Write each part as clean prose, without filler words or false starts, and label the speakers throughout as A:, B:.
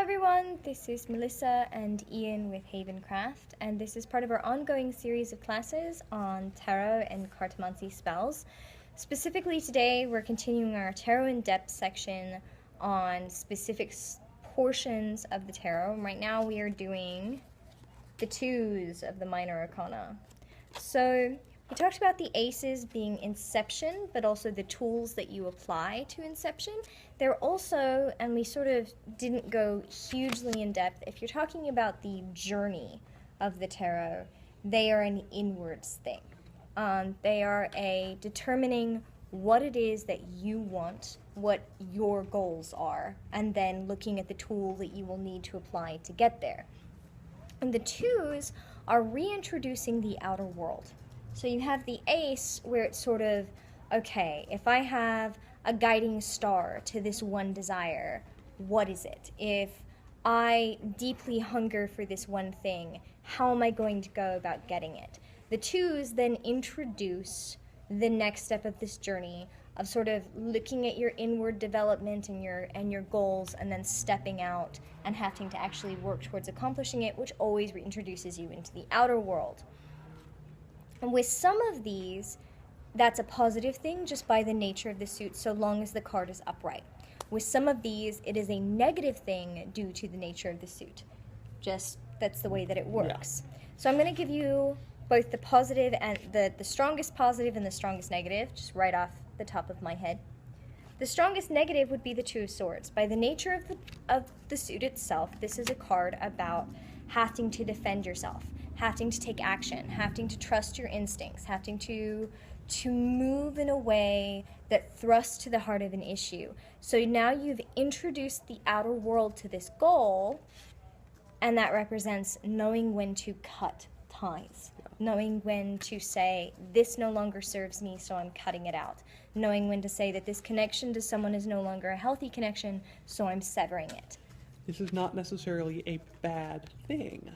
A: everyone, this is Melissa and Ian with Havencraft, and this is part of our ongoing series of classes on Tarot and Cartomancy spells. Specifically today, we're continuing our Tarot in Depth section on specific portions of the Tarot. Right now we are doing the twos of the Minor Arcana. So we talked about the aces being inception, but also the tools that you apply to inception. They're also, and we sort of didn't go hugely in depth, if you're talking about the journey of the tarot, they are an inwards thing. They are a determining what it is that you want, what your goals are, and then looking at the tool that you will need to apply to get there. And the twos are reintroducing the outer world. So you have the ace where it's sort of, okay, if I have a guiding star to this one desire, what is it? If I deeply hunger for this one thing, how am I going to go about getting it? The twos then introduce the next step of this journey of sort of looking at your inward development and your goals, and then stepping out and having to actually work towards accomplishing it, which always reintroduces you into the outer world. And with some of these, that's a positive thing just by the nature of the suit, so long as the card is upright. With some of these, it is a negative thing due to the nature of the suit. Just, that's the way that it works. Yeah. So I'm going to give you both the positive and the strongest positive and the strongest negative, just right off the top of my head. The strongest negative would be the Two of Swords. By the nature of the suit itself, this is a card about having to defend yourself, having to take action, having to trust your instincts, having to move in a way that thrusts to the heart of an issue. So now you've introduced the outer world to this goal, and that represents knowing when to cut ties, knowing when to say, this no longer serves me, so I'm cutting it out, knowing when to say that this connection to someone is no longer a healthy connection, so I'm severing it.
B: This is not necessarily a bad thing.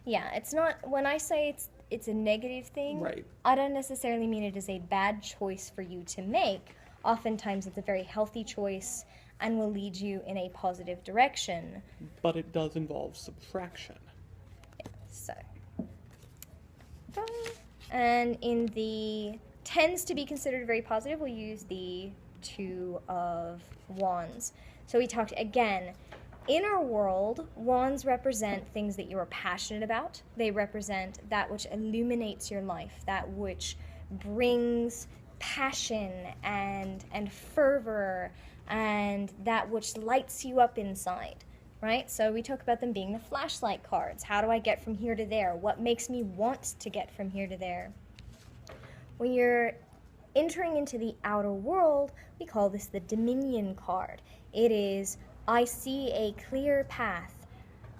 A: Yeah, it's not, when I say it's a negative thing,
B: right,
A: I don't necessarily mean it is a bad choice for you to make. Oftentimes it's a very healthy choice and will lead you in a positive direction.
B: But it does involve subtraction.
A: Yeah, so. And in the tends to be considered very positive, we'll use the Two of Wands. So we talked again, inner world, wands represent things that you are passionate about. They represent that which illuminates your life, that which brings passion and fervor, and that which lights you up inside, right? So we talk about them being the flashlight cards. How do I get from here to there? What makes me want to get from here to there? When you're entering into the outer world, we call this the Dominion card. It is, I see a clear path.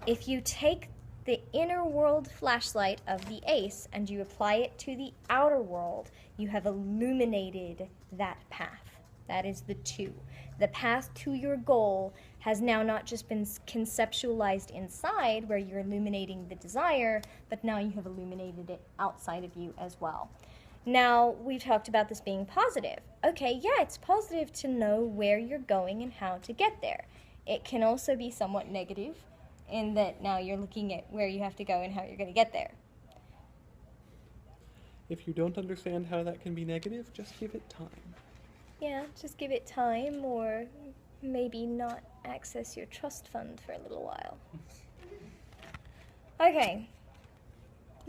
A: If you take the inner world flashlight of the ace and you apply it to the outer world, you have illuminated that path. That is the two. The path to your goal has now not just been conceptualized inside, where you're illuminating the desire, but now you have illuminated it outside of you as well. Now, we've talked about this being positive. Okay, yeah, it's positive to know where you're going and how to get there. It can also be somewhat negative in that now you're looking at where you have to go and how you're going to get there.
B: If you don't understand how that can be negative, just give it time.
A: Yeah, just give it time, or maybe not access your trust fund for a little while. Okay.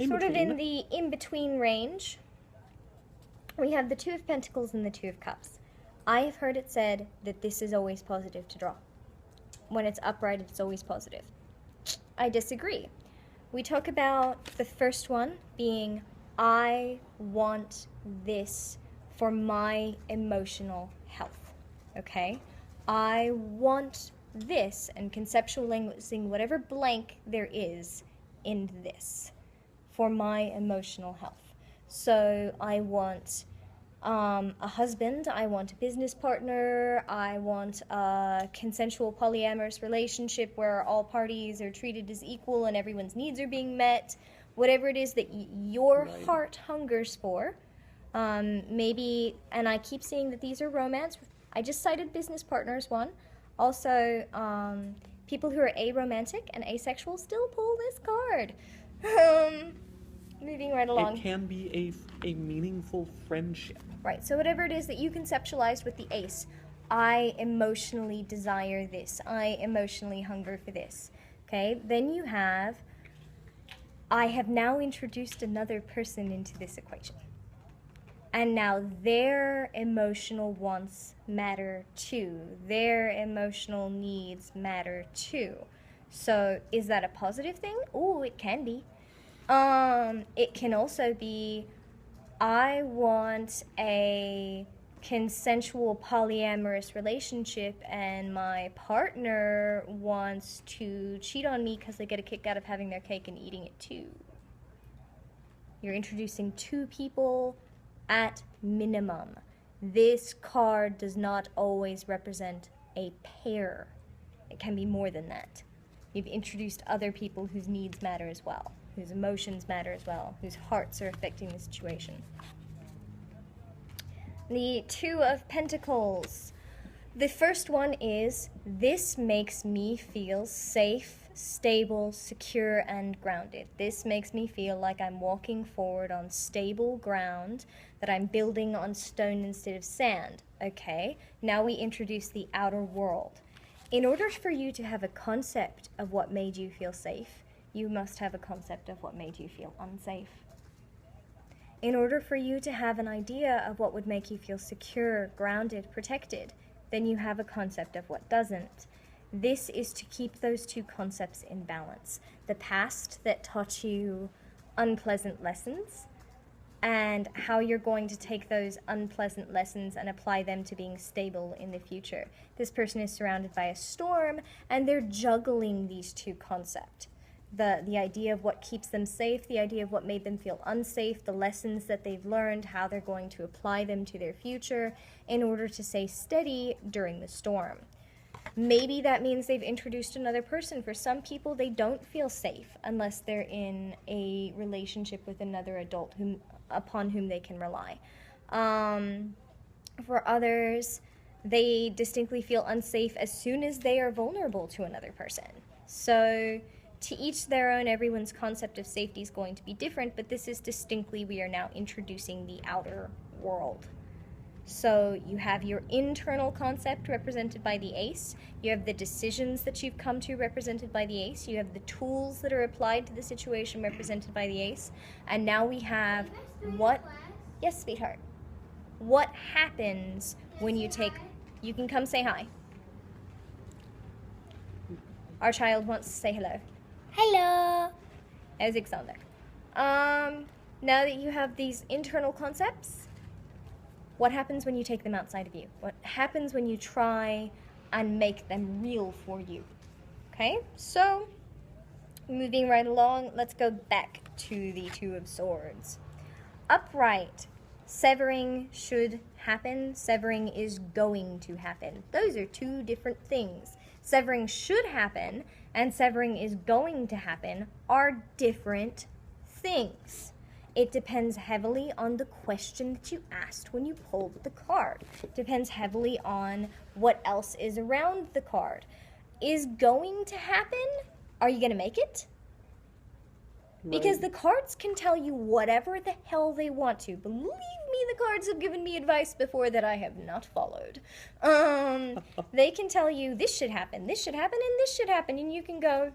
A: Sort of in the in-between range, we have the Two of Pentacles and the Two of Cups. I have heard it said that this is always positive to draw. When it's upright, it's always positive. I disagree. We talk about the first one being, I want this for my emotional health, okay? I want this, and conceptualizing whatever blank there is in this for my emotional health. So I want a husband, I want a business partner, I want a consensual polyamorous relationship where all parties are treated as equal and everyone's needs are being met. Whatever it is that your heart hungers for. Maybe, and I keep seeing that these are romance. I just cited business partner as one. Also, People who are aromantic and asexual still pull this card. Moving right along.
B: It can be a meaningful friendship.
A: Right, so whatever it is that you conceptualized with the ace, I emotionally desire this. I emotionally hunger for this. Okay, then you have, I have now introduced another person into this equation. And now their emotional wants matter too. Their emotional needs matter too. So is that a positive thing? Oh, it can be. It can also be, I want a consensual polyamorous relationship and my partner wants to cheat on me because they get a kick out of having their cake and eating it too. You're introducing two people at minimum. This card does not always represent a pair. It can be more than that. You've introduced other people whose needs matter as well, whose emotions matter as well, whose hearts are affecting the situation. The Two of Pentacles. The first one is, this makes me feel safe, stable, secure, and grounded. This makes me feel like I'm walking forward on stable ground, that I'm building on stone instead of sand. Okay, now we introduce the outer world. In order for you to have a concept of what made you feel safe, you must have a concept of what made you feel unsafe. In order for you to have an idea of what would make you feel secure, grounded, protected, then you have a concept of what doesn't. This is to keep those two concepts in balance. The past that taught you unpleasant lessons, and how you're going to take those unpleasant lessons and apply them to being stable in the future. This person is surrounded by a storm, and they're juggling these two concepts. The idea of what keeps them safe, the idea of what made them feel unsafe, the lessons that they've learned, how they're going to apply them to their future in order to stay steady during the storm. Maybe that means they've introduced another person. For some people, they don't feel safe unless they're in a relationship with another adult upon whom they can rely. For others, they distinctly feel unsafe as soon as they are vulnerable to another person. So to each their own, everyone's concept of safety is going to be different, but this is distinctly, we are now introducing the outer world. So you have your internal concept represented by the ace. You have the decisions that you've come to represented by the ace. You have the tools that are applied to the situation represented by the ace. And now we have what... Yes, sweetheart. What happens when you take... You can come say hi. Our child wants to say hello. Hello. As Alexander. Now that you have these internal concepts, what happens when you take them outside of you? What happens when you try and make them real for you? Okay, so moving right along, let's go back to the Two of Swords. Upright. Severing should happen. Severing is going to happen. Those are two different things. Severing should happen and severing is going to happen are different things. It depends heavily on the question that you asked when you pulled the card. It depends heavily on what else is around the card. Is going to happen? Are you going to make it? Right. Because the cards can tell you whatever the hell they want to. Believe me, the cards have given me advice before that I have not followed. They can tell you this should happen, and this should happen, and you can go,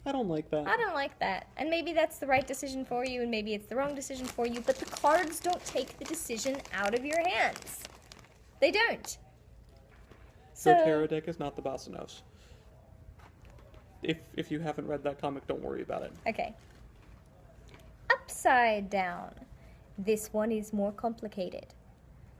B: I don't like that.
A: I don't like that. And maybe that's the right decision for you, and maybe it's the wrong decision for you, but the cards don't take the decision out of your hands. They don't.
B: The tarot deck is not the Bassanos. If you haven't read that comic, don't worry about it.
A: Okay. Upside down. This one is more complicated.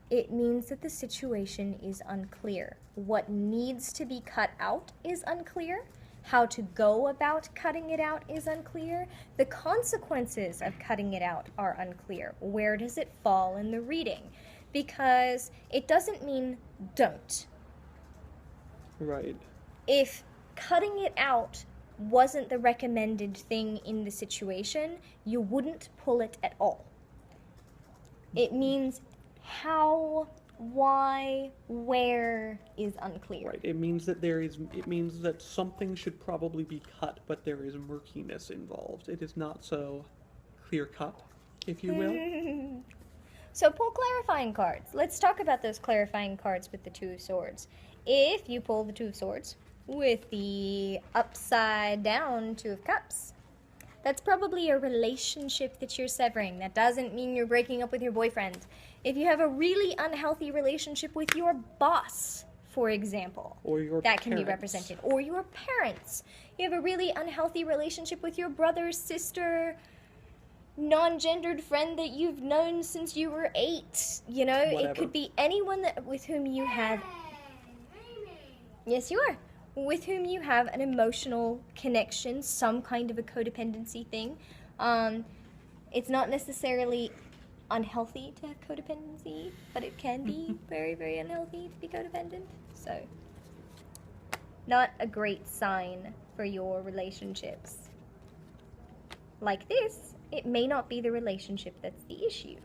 A: It means that the situation is unclear. What needs to be cut out is unclear. How to go about cutting it out is unclear. The consequences of cutting it out are unclear. Where does it fall in the reading? Because it doesn't mean don't.
B: Right.
A: If cutting it out wasn't the recommended thing in the situation, you wouldn't pull it at all. It means how Why, where is unclear.
B: Right. It means that something should probably be cut, but there is murkiness involved. It is not so clear cut, if you will.
A: So pull clarifying cards. Let's talk about those clarifying cards with the Two of Swords. If you pull the Two of Swords with the upside down Two of Cups, that's probably a relationship that you're severing. That doesn't mean you're breaking up with your boyfriend. If you have a really unhealthy relationship with your boss, for example,
B: Or your
A: that can be
B: parents.
A: represented. Or your parents. You have a really unhealthy relationship with your brother, sister, non-gendered friend that you've known since you were 8. You know,
B: Whatever.
A: It could be anyone with whom you have... Yes, you are. With whom you have an emotional connection, some kind of a codependency thing. It's not necessarily unhealthy to have codependency, but it can be very, very unhealthy to be codependent. So, not a great sign for your relationships. Like this, it may not be the relationship that's the issue.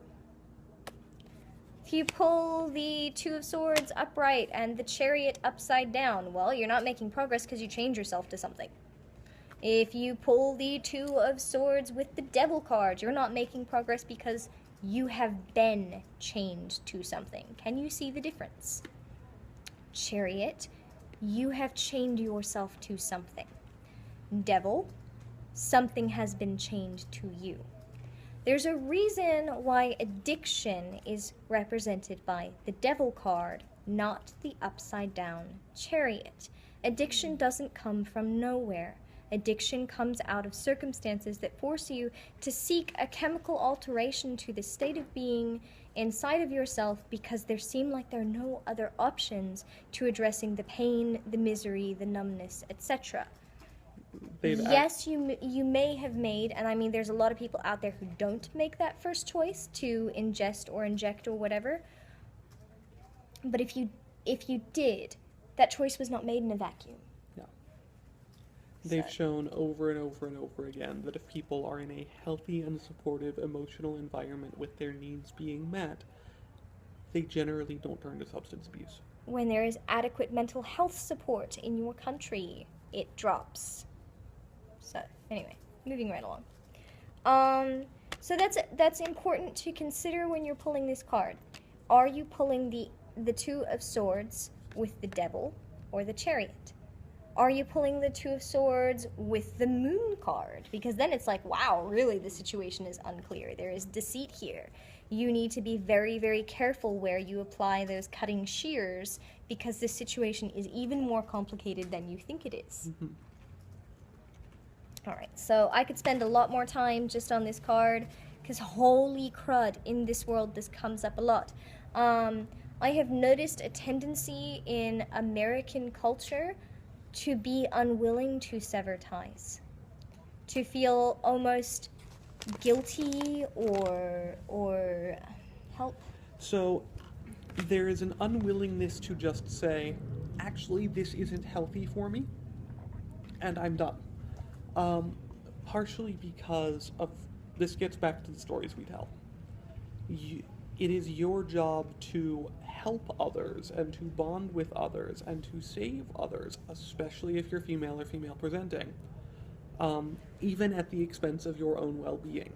A: If you pull the Two of Swords upright and the Chariot upside down, well, you're not making progress because you change yourself to something. If you pull the Two of Swords with the Devil card, you're not making progress because you have been changed to something. Can you see the difference? Chariot, you have chained yourself to something. Devil, something has been changed to you. There's a reason why addiction is represented by the Devil card, not the upside down Chariot. Addiction doesn't come from nowhere. Addiction comes out of circumstances that force you to seek a chemical alteration to the state of being inside of yourself because there seem like there are no other options to addressing the pain, the misery, the numbness, etc. Yes, you may have made, and I mean there's a lot of people out there who don't make that first choice to ingest or inject or whatever. But if you did, that choice was not made in a vacuum.
B: No. They've shown over and over and over again that if people are in a healthy and supportive emotional environment with their needs being met, they generally don't turn to substance abuse.
A: When there is adequate mental health support in your country, it drops. So, anyway, moving right along. So that's important to consider when you're pulling this card. Are you pulling the Two of Swords with the Devil or the Chariot? Are you pulling the Two of Swords with the Moon card? Because then it's like, wow, really the situation is unclear. There is deceit here. You need to be very, very careful where you apply those cutting shears because this situation is even more complicated than you think it is.
B: Mm-hmm.
A: Alright, so I could spend a lot more time just on this card, because holy crud, in this world this comes up a lot. I have noticed a tendency in American culture to be unwilling to sever ties. To feel almost guilty or help.
B: So there is an unwillingness to just say, actually this isn't healthy for me, and I'm done. Partially because of, this gets back to the stories we tell. It is your job to help others and to bond with others and to save others, especially if you're female or female presenting, even at the expense of your own well-being.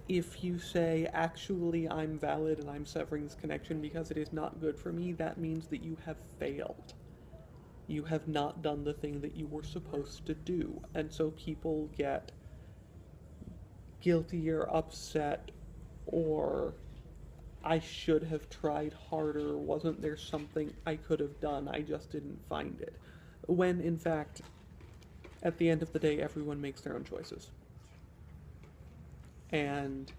B: If you say, actually I'm valid and I'm severing this connection because it is not good for me, that means that you have failed. You have not done the thing that you were supposed to do. And so people get guilty or upset, or I should have tried harder, wasn't there something I could have done, I just didn't find it. When, in fact, at the end of the day, everyone makes their own choices. And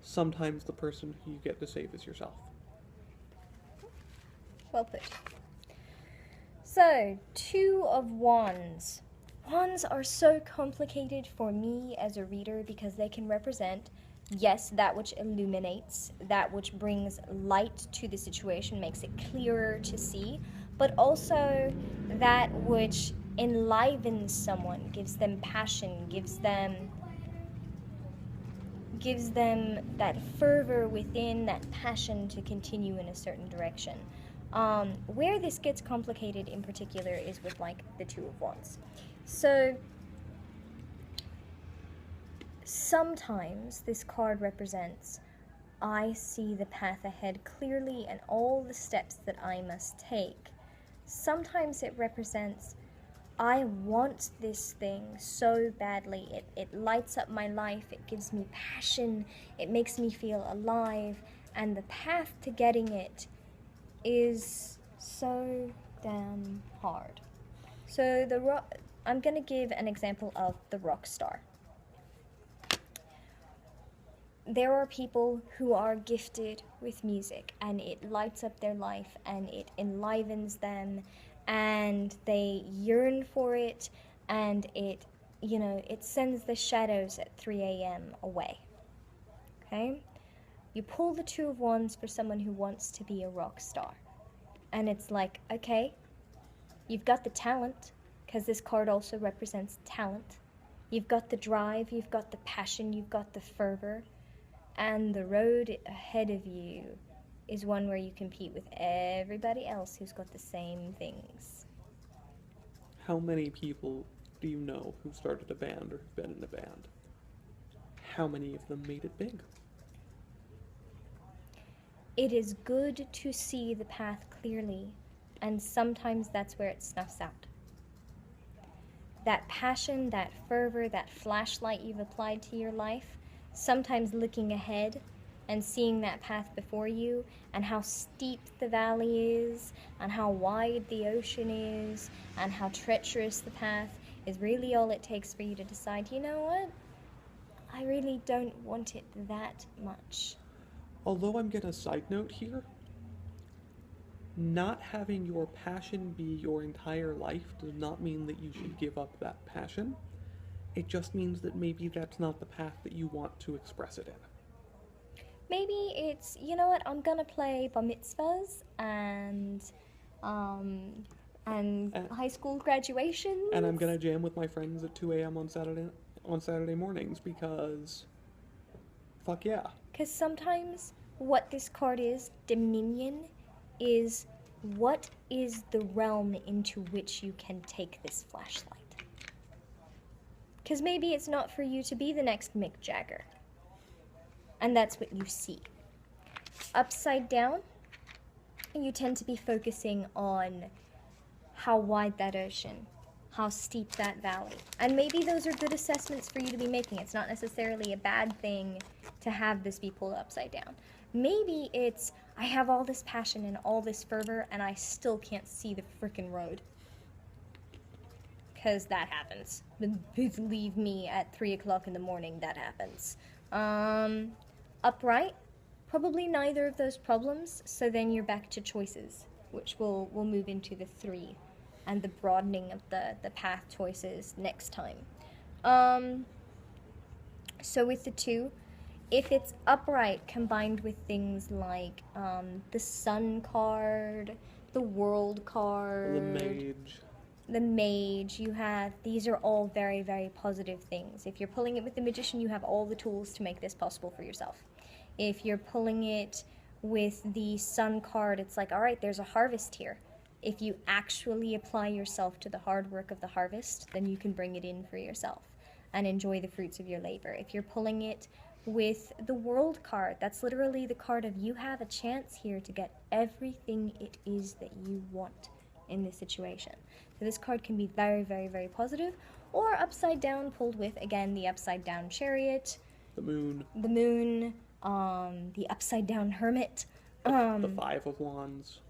B: sometimes the person who you get to save is yourself.
A: Well put. So, Two of Wands. Wands are so complicated for me as a reader because they can represent, yes, that which illuminates, that which brings light to the situation, makes it clearer to see, but also that which enlivens someone, gives them passion, gives them gives them that fervor within, that passion to continue in a certain direction. Where this gets complicated in particular is with like the Two of Wands. So sometimes this card represents, I see the path ahead clearly and all the steps that I must take. Sometimes it represents, I want this thing so badly. It lights up my life, it gives me passion, it makes me feel alive, and the path to getting it is so damn hard. So I'm going to give an example of the rock star. There are people who are gifted with music and it lights up their life and it enlivens them and they yearn for it and it sends the shadows at 3 a.m. away. Okay? You pull the Two of Wands for someone who wants to be a rock star. And it's like, okay, you've got the talent, because this card also represents talent. You've got the drive, you've got the passion, you've got the fervor. And the road ahead of you is one where you compete with everybody else who's got the same things.
B: How many people do you know who started a band or have been in a band? How many of them made it big?
A: It is good to see the path clearly, and sometimes that's where it snuffs out. That passion, that fervor, that flashlight you've applied to your life, sometimes looking ahead and seeing that path before you and how steep the valley is and how wide the ocean is and how treacherous the path is really all it takes for you to decide, you know what? I really don't want it that much.
B: Although I'm getting a side note here, not having your passion be your entire life does not mean that you should give up that passion. It just means that maybe that's not the path that you want to express it in.
A: Maybe it's, you know what, I'm gonna play bar mitzvahs and high school graduations.
B: And I'm gonna jam with my friends at 2 a.m. on Saturday mornings because fuck yeah.
A: Because sometimes what this card is, dominion, is what is the realm into which you can take this flashlight. Because maybe it's not for you to be the next Mick Jagger. And that's what you see. Upside down, you tend to be focusing on how wide that ocean, how steep that valley. And maybe those are good assessments for you to be making. It's not necessarily a bad thing to have this be pulled upside down. Maybe it's, I have all this passion and all this fervor and I still can't see the frickin' road. Because that happens. Believe me, at 3 o'clock in the morning, that happens. Upright, probably neither of those problems, so then you're back to choices, which we'll move into the 3 and the broadening of the path choices next time. So with the 2, if it's upright combined with things like the Sun card, the World card, the Mage, you have, these are all very, very positive things. If you're pulling it with the Magician, you have all the tools to make this possible for yourself. If you're pulling it with the Sun card, it's like, all right, there's a harvest here. If you actually apply yourself to the hard work of the harvest, then you can bring it in for yourself and enjoy the fruits of your labor. If you're pulling it with the World card, that's literally the card of you have a chance here to get everything it is that you want in this situation. So this card can be very, very, very positive, or upside down pulled with, again, the upside down Chariot,
B: the Moon,
A: the upside down Hermit,
B: the 5 of Wands.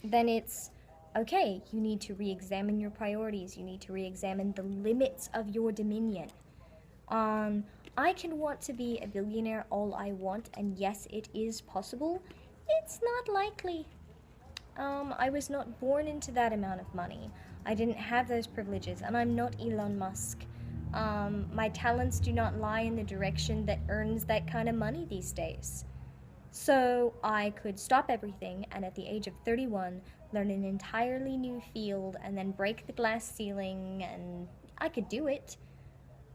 A: Then it's, okay, you need to re-examine your priorities, you need to re-examine the limits of your dominion. I can want to be a billionaire all I want, and yes, it is possible. It's not likely. I was not born into that amount of money. I didn't have those privileges, and I'm not Elon Musk. My talents do not lie in the direction that earns that kind of money these days. So I could stop everything, and at the age of 31, learn an entirely new field, and then break the glass ceiling, and I could do it.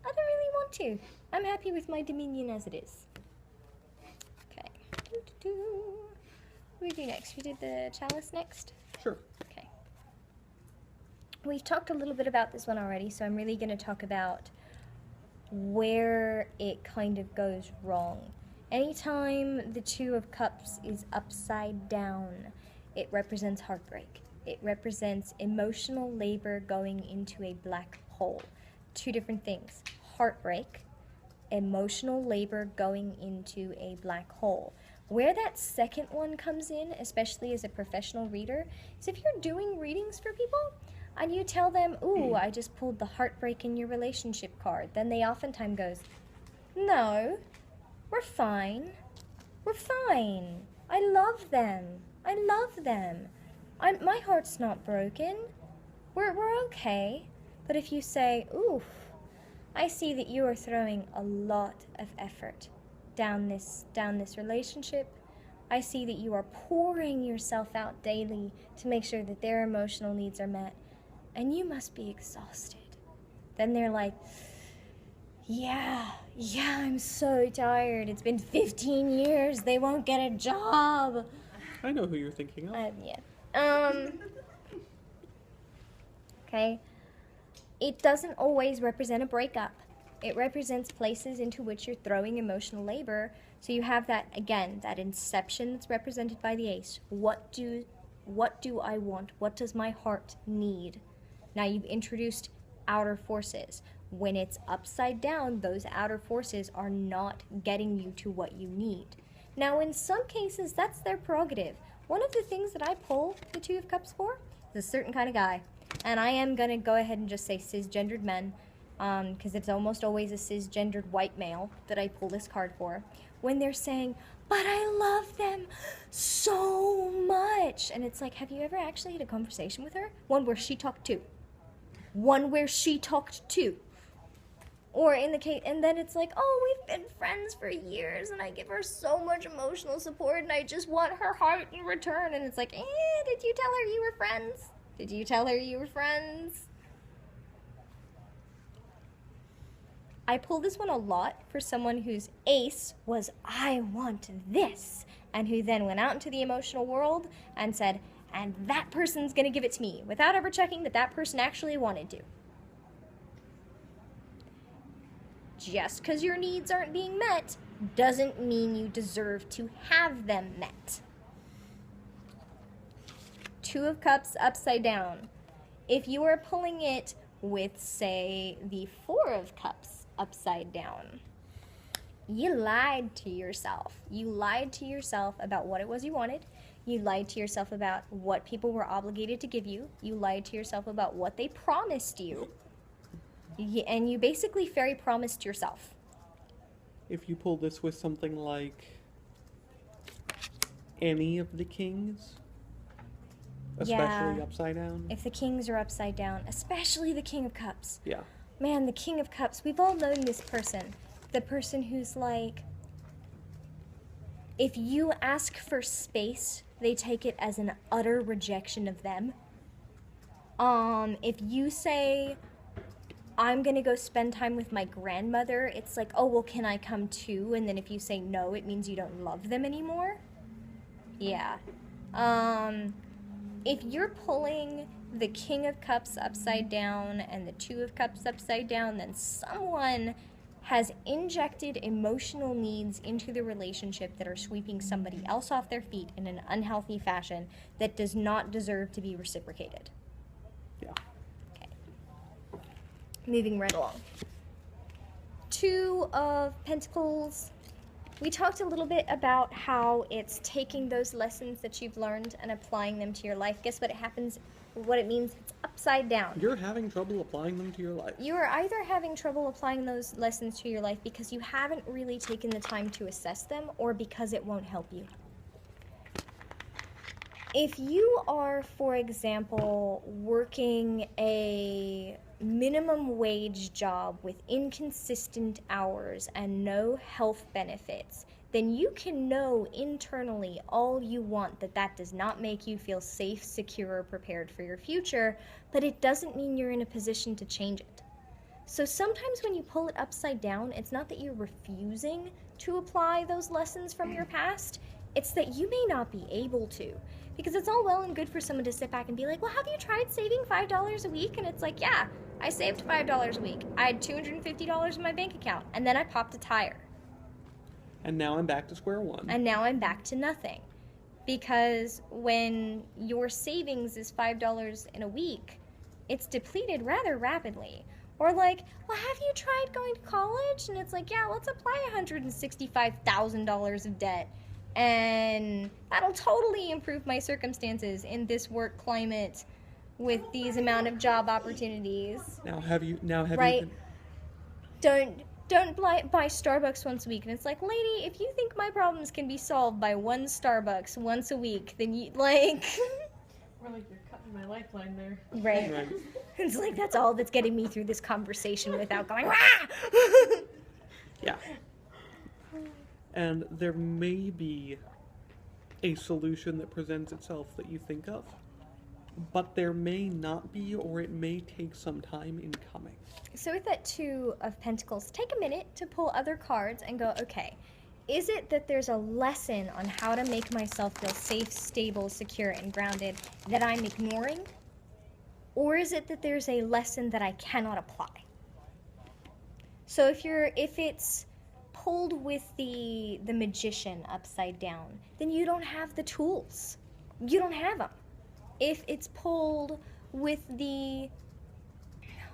A: I don't really want to. I'm happy with my dominion as it is. Okay. What do we do next? We did the chalice next?
B: Sure.
A: Okay. We've talked a little bit about this one already, so I'm really going to talk about where it kind of goes wrong. Anytime the Two of Cups is upside down, it represents heartbreak. It represents emotional labor going into a black hole. Two different things. Heartbreak, emotional labor going into a black hole. Where that second one comes in, especially as a professional reader, is if you're doing readings for people and you tell them, ooh, I just pulled the heartbreak in your relationship card, then they oftentimes goes, no, we're fine. We're fine. I love them. I love them. My heart's not broken. We're okay. But if you say, oof, I see that you are throwing a lot of effort down this relationship. I see that you are pouring yourself out daily to make sure that their emotional needs are met, and you must be exhausted. Then they're like, yeah, I'm so tired. It's been 15 years. They won't get a job.
B: I know who you're thinking of.
A: Yeah. Okay. It doesn't always represent a breakup. It represents places into which you're throwing emotional labor. So you have that, again, that inception that's represented by the ace. What do I want? What does my heart need? Now you've introduced outer forces. When it's upside down, those outer forces are not getting you to what you need. Now, in some cases, that's their prerogative. One of the things that I pull the Two of Cups for is a certain kind of guy. And I am going to go ahead and just say cisgendered men, because it's almost always a cisgendered white male that I pull this card for. When they're saying, but I love them so much. And it's like, have you ever actually had a conversation with her? One where she talked to. Or in the case, and then it's like, oh, we've been friends for years, and I give her so much emotional support, and I just want her heart in return. And it's like, did you tell her you were friends? Did you tell her you were friends? I pull this one a lot for someone whose ace was, I want this, and who then went out into the emotional world and said, and that person's going to give it to me, without ever checking that that person actually wanted to. Just because your needs aren't being met doesn't mean you deserve to have them met. Two of Cups upside down. If you are pulling it with, say, the Four of Cups upside down, you lied to yourself. You lied to yourself about what it was you wanted. You lied to yourself about what people were obligated to give you. You lied to yourself about what they promised you. And you basically fairy promised yourself.
B: If you pull this with something like any of the kings, especially upside down.
A: If the kings are upside down, especially the King of Cups.
B: Yeah.
A: Man, the King of Cups, we've all known this person. The person who's like, if you ask for space, they take it as an utter rejection of them. If you say, I'm going to go spend time with my grandmother, it's like, oh, well, can I come too? And then if you say no, it means you don't love them anymore. Yeah. If you're pulling the King of Cups upside down and the Two of Cups upside down, then someone has injected emotional needs into the relationship that are sweeping somebody else off their feet in an unhealthy fashion that does not deserve to be reciprocated.
B: Yeah.
A: Moving right along. Two of Pentacles. We talked a little bit about how it's taking those lessons that you've learned and applying them to your life. Guess what happens? What it means? It's upside down.
B: You're having trouble applying them to your life.
A: You are either having trouble applying those lessons to your life because you haven't really taken the time to assess them, or because it won't help you. If you are, for example, working a minimum wage job with inconsistent hours and no health benefits, then you can know internally all you want that that does not make you feel safe, secure, or prepared for your future, but it doesn't mean you're in a position to change it. So sometimes when you pull it upside down, it's not that you're refusing to apply those lessons from your past, it's that you may not be able to. Because it's all well and good for someone to sit back and be like, well, have you tried saving $5 a week? And it's like, yeah, I saved $5 a week. I had $250 in my bank account, and then I popped a tire.
B: And now I'm back to square one.
A: And now I'm back to nothing. Because when your savings is $5 in a week, it's depleted rather rapidly. Or like, well, have you tried going to college? And it's like, yeah, let's apply $165,000 of debt. And that'll totally improve my circumstances in this work climate with these amount of job opportunities.
B: Now have you
A: right? Don't buy Starbucks once a week. And it's like, lady, if you think my problems can be solved by one Starbucks once a week, then you, like...
C: Or like you're cutting my lifeline there.
A: Right. It's like, that's all that's getting me through this conversation without going, Wah!
B: Yeah. And there may be a solution that presents itself that you think of, but there may not be, or it may take some time in coming.
A: So with that Two of Pentacles, take a minute to pull other cards and go, okay, is it that there's a lesson on how to make myself feel safe, stable, secure, and grounded that I'm ignoring? Or is it that there's a lesson that I cannot apply? So if it's pulled with the Magician upside down, then you don't have the tools. You don't have them. If it's pulled with the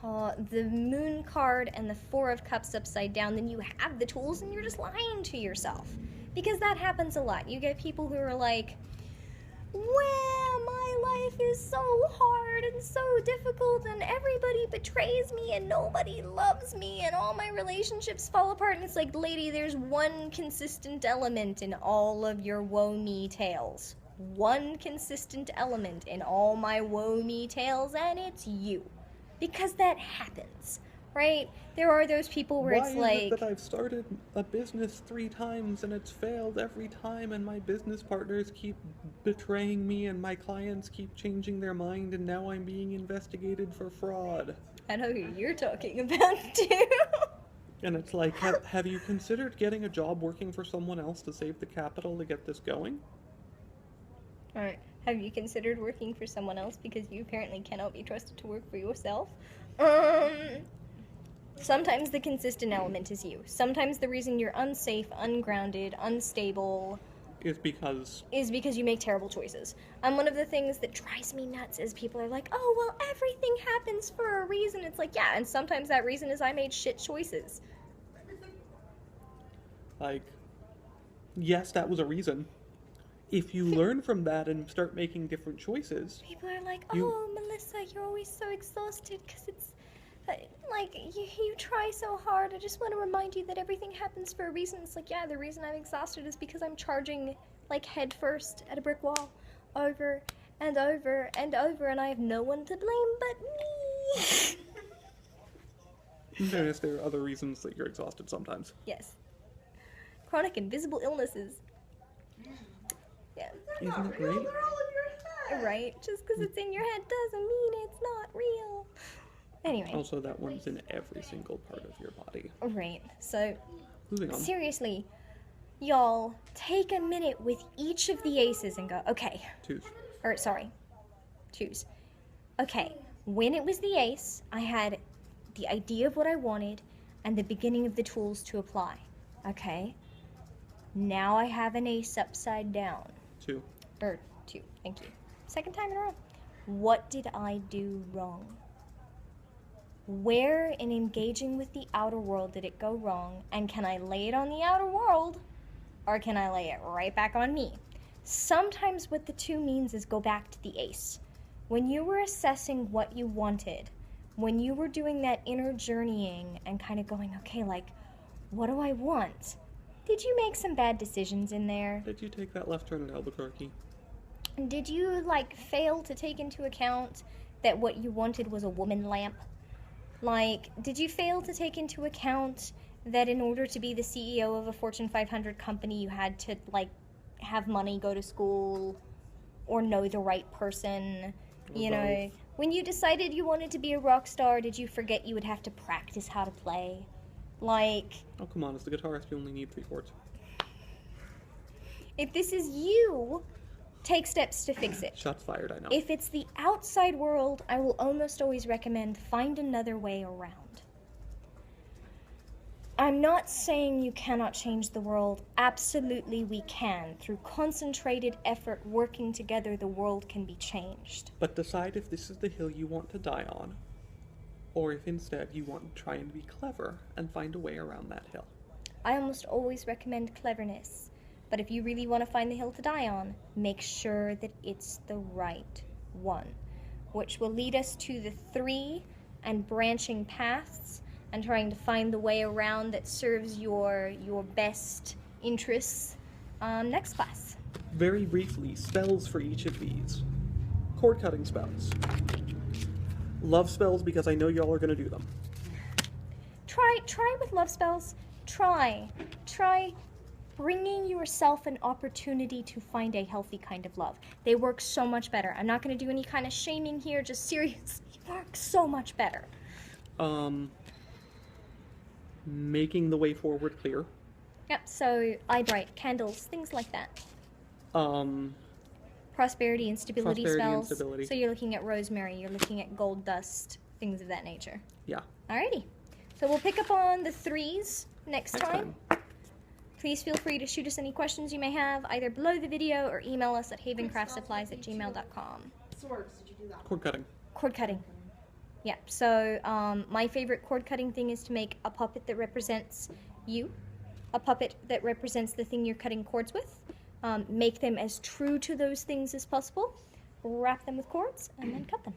A: Moon card and the Four of Cups upside down, then you have the tools and you're just lying to yourself. Because that happens a lot. You get people who are like, well, my life is so hard and so difficult and everybody betrays me and nobody loves me and all my relationships fall apart. And it's like, lady, there's one consistent element in all of your woe-me tales. One consistent element in all my woe-me tales, and it's you. Because that happens, right? There are those people where it's like...
B: Why is it that I've started a business 3 times and it's failed every time, and my business partners keep betraying me and my clients keep changing their mind, and now I'm being investigated for fraud?
A: I know who you're talking about, too.
B: And it's like, have you considered getting a job working for someone else to save the capital to get this going?
A: Alright. Have you considered working for someone else because you apparently cannot be trusted to work for yourself? Sometimes the consistent element is you. Sometimes the reason you're unsafe, ungrounded, unstable...
B: is because
A: you make terrible choices. One of the things that drives me nuts is people are like, oh, well, everything happens for a reason. It's like, yeah, and sometimes that reason is I made shit choices.
B: Like, yes, that was a reason. If you learn from that and start making different choices...
A: People are like, oh, Melissa, you're always so exhausted because it's... like, you try so hard. I just want to remind you that everything happens for a reason. It's like, yeah, the reason I'm exhausted is because I'm charging, like, head first at a brick wall over and over and over, and I have no one to blame but me.
B: In fairness, there are other reasons that you're exhausted sometimes.
A: Yes. Chronic invisible illnesses. Yeah.
B: Isn't it great?
C: They're all in your head.
A: Right? Just because it's in your head doesn't mean it's not real. Anyway.
B: Also, that one's in every single part of your body.
A: Right. So,
B: moving on.
A: Seriously, y'all, take a minute with each of the aces and go, okay. Choose. Okay, when it was the ace, I had the idea of what I wanted and the beginning of the tools to apply. Okay? Now I have an ace upside down.
B: 2.
A: Thank you. Second time in a row. What did I do wrong? Where in engaging with the outer world did it go wrong? And can I lay it on the outer world? Or can I lay it right back on me? Sometimes what the 2 means is go back to the ace. When you were assessing what you wanted, when you were doing that inner journeying and kind of going, okay, like, what do I want? Did you make some bad decisions in there?
B: Did you take that left turn at Albuquerque?
A: Did you, like, fail to take into account that what you wanted was a woman lamp? Like, did you fail to take into account that in order to be the CEO of a Fortune 500 company, you had to, like, have money, go to school, or know the right person, you know? When you decided you wanted to be a rock star, did you forget you would have to practice how to play? Like...
B: Oh, come on. As the guitarist, you only need 3 chords.
A: If this is you, take steps to fix it.
B: Shots fired, I know.
A: If it's the outside world, I will almost always recommend find another way around. I'm not saying you cannot change the world. Absolutely we can. Through concentrated effort working together, the world can be changed.
B: But decide if this is the hill you want to die on, or if instead you want to try and be clever and find a way around that hill.
A: I almost always recommend cleverness. But if you really want to find the hill to die on, make sure that it's the right one. Which will lead us to the 3 and branching paths and trying to find the way around that serves your best interests next class.
B: Very briefly, spells for each of these. Chord cutting spells. Love spells because I know y'all are going to do them.
A: Try with love spells. Try bringing yourself an opportunity to find a healthy kind of love. They work so much better. I'm not going to do any kind of shaming here, just seriously, work so much better.
B: Making the way forward clear.
A: Yep, so eye bright, candles, things like that. Prosperity and stability spells. So you're looking at rosemary, you're looking at gold dust, things of that nature.
B: Yeah.
A: Alrighty. So we'll pick up on the 3s next time. Please feel free to shoot us any questions you may have, either below the video or email us at havencraftsupplies@gmail.com.
C: Swords, did you do that?
B: Chord cutting.
A: Cord cutting. Yeah, so my favorite cord cutting thing is to make a puppet that represents you, a puppet that represents the thing you're cutting cords with, make them as true to those things as possible, wrap them with cords, and then cut them.